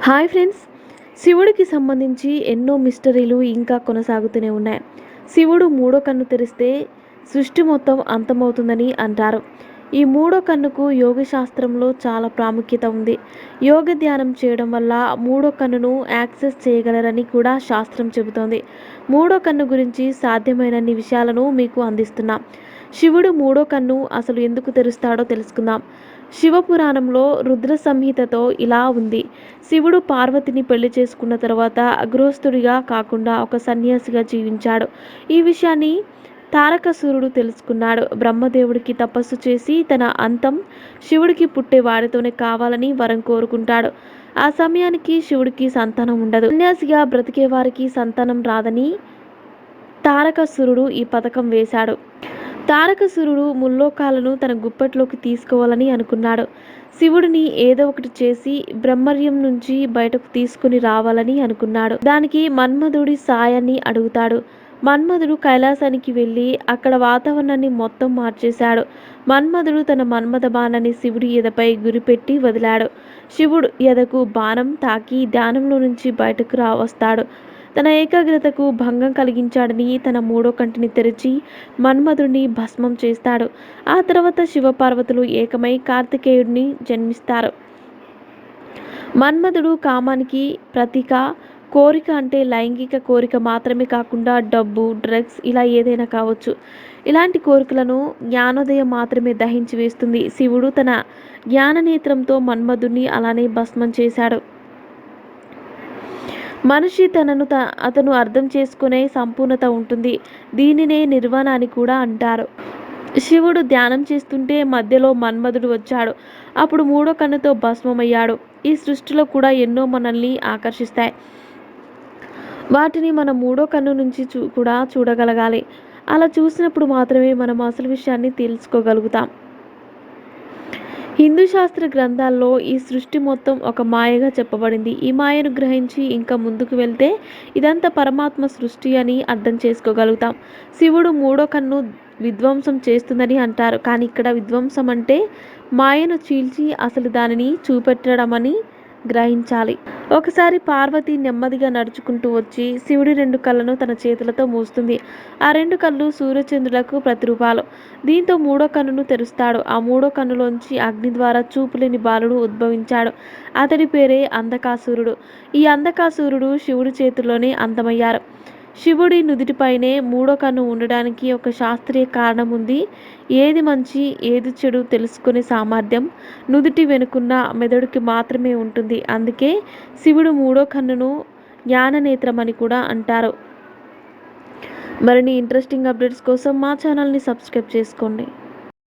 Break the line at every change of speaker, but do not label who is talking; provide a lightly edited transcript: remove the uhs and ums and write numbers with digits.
Hi friends, శివుడికి సంబంధించి ఎన్నో మిస్టరీలు ఇంకా కొనసాగుతూనే ఉన్నాయి. శివుడు మూడో కన్ను తెరిస్తే సృష్టి మొత్తం అంతమవుతుందని అంటారు. ఈ మూడో కన్నుకు యోగ శాస్త్రంలో చాలా ప్రాముఖ్యత ఉంది. యోగ ధ్యానం చేయడం వల్ల మూడో కన్నును యాక్సెస్ చేయగలరని కూడా శాస్త్రం చెబుతోంది. మూడో కన్ను గురించి సాధ్యమైనన్ని విషయాలను మీకు అందిస్తున్నాం. శివుడు మూడో కన్ను అసలు ఎందుకు తెరుస్తాడో తెలుసుకుందాం. శివపురాణంలో రుద్ర సంహితతో ఇలా ఉంది. శివుడు పార్వతిని పెళ్లి చేసుకున్న తర్వాత గృహస్థుడిగా కాకుండా ఒక సన్యాసిగా జీవించాడు. ఈ విషయాన్ని తారకాసురుడు తెలుసుకున్నాడు. బ్రహ్మదేవుడికి తపస్సు చేసి తన అంతం శివుడికి పుట్టే వాడితోనే కావాలని వరం కోరుకుంటాడు. ఆ సమయానికి శివుడికి సంతానం ఉండదు. సన్యాసిగా బ్రతికే వారికి సంతానం రాదని తారకాసురుడు ఈ పథకం వేశాడు. తారకాసురుడు ముల్లోకాలను తన గుప్పెట్లోకి తీసుకోవాలని అనుకున్నాడు. శివుడిని ఏదో ఒకటి చేసి బ్రహ్మర్యం నుంచి బయటకు తీసుకుని రావాలని అనుకున్నాడు. దానికి మన్మధుడి సాయాన్ని అడుగుతాడు. మన్మధుడు కైలాసానికి వెళ్ళి అక్కడ వాతావరణాన్ని మొత్తం మార్చేశాడు. మన్మధుడు తన మన్మథ బాణాన్ని శివుడి ఎదపై గురిపెట్టి వదిలాడు. శివుడు ఎదకు బాణం తాకి ధ్యానంలో నుంచి బయటకు వస్తాడు. తన ఏకాగ్రతకు భంగం కలిగించాడని తన మూడో కంటిని తెరిచి మన్మధుడిని భస్మం చేస్తాడు. ఆ తర్వాత శివపార్వతులు ఏకమై కార్తికేయుడిని జన్మిస్తారు. మన్మధుడు కామానికి ప్రతీక. కోరిక అంటే లైంగిక కోరిక మాత్రమే కాకుండా డబ్బు, డ్రగ్స్ ఇలా ఏదైనా కావచ్చు. ఇలాంటి కోరికలను జ్ఞానోదయం మాత్రమే దహించి వేస్తుంది. శివుడు తన జ్ఞాననేత్రంతో మన్మధుడిని అలానే భస్మం చేశాడు. మనిషి అతను అర్థం చేసుకునే సంపూర్ణత ఉంటుంది. దీనినే నిర్వాణ అని కూడా అంటారు. శివుడు ధ్యానం చేస్తుంటే మధ్యలో మన్మధుడు వచ్చాడు. అప్పుడు మూడో కన్నుతో భస్మమయ్యాడు. ఈ సృష్టిలో కూడా ఎన్నో మనల్ని ఆకర్షిస్తాయి. వాటిని మన మూడో కన్ను నుంచి కూడా చూడగలగాలి. అలా చూసినప్పుడు మాత్రమే మనం అసలు విషయాన్ని తెలుసుకోగలుగుతాం. హిందూ శాస్త్ర గ్రంథాల్లో ఈ సృష్టి మొత్తం ఒక మాయగా చెప్పబడింది. ఈ మాయను గ్రహించి ఇంకా ముందుకు వెళ్తే ఇదంతా పరమాత్మ సృష్టి అని అర్థం చేసుకోగలుగుతాం. శివుడు మూడో కన్ను విధ్వంసం చేస్తుందని అంటారు. కానీ ఇక్కడ విధ్వంసం అంటే మాయను చీల్చి అసలు దానిని చూపెట్టడమని గ్రహించాలి. ఒకసారి పార్వతి నెమ్మదిగా నడుచుకుంటూ వచ్చి శివుడి 2 కళ్ళను తన చేతులతో మూస్తుంది. ఆ 2 కళ్ళు సూర్యచంద్రులకు ప్రతిరూపాలు. దీంతో మూడో కన్నును తెరుస్తాడు. ఆ మూడో కన్నులోంచి అగ్ని ద్వారా చూపులేని బాలుడు ఉద్భవించాడు. అతడి పేరే అంధకాసురుడు. ఈ అంధకాసురుడు శివుడి చేతుల్లోనే అంతమయ్యారు. శివుడి నుదిటిపైనే మూడో కన్ను ఉండడానికి ఒక శాస్త్రీయ కారణం ఉంది. ఏది మంచి ఏది చెడు తెలుసుకునే సామర్థ్యం నుదిటి వెనుకున్న మెదడుకి మాత్రమే ఉంటుంది. అందుకే శివుడు మూడో కన్నును జ్ఞాననేత్రం అని కూడా అంటారు. మరిన్ని ఇంట్రెస్టింగ్ అప్డేట్స్ కోసం మా ఛానల్ని సబ్స్క్రైబ్ చేసుకోండి.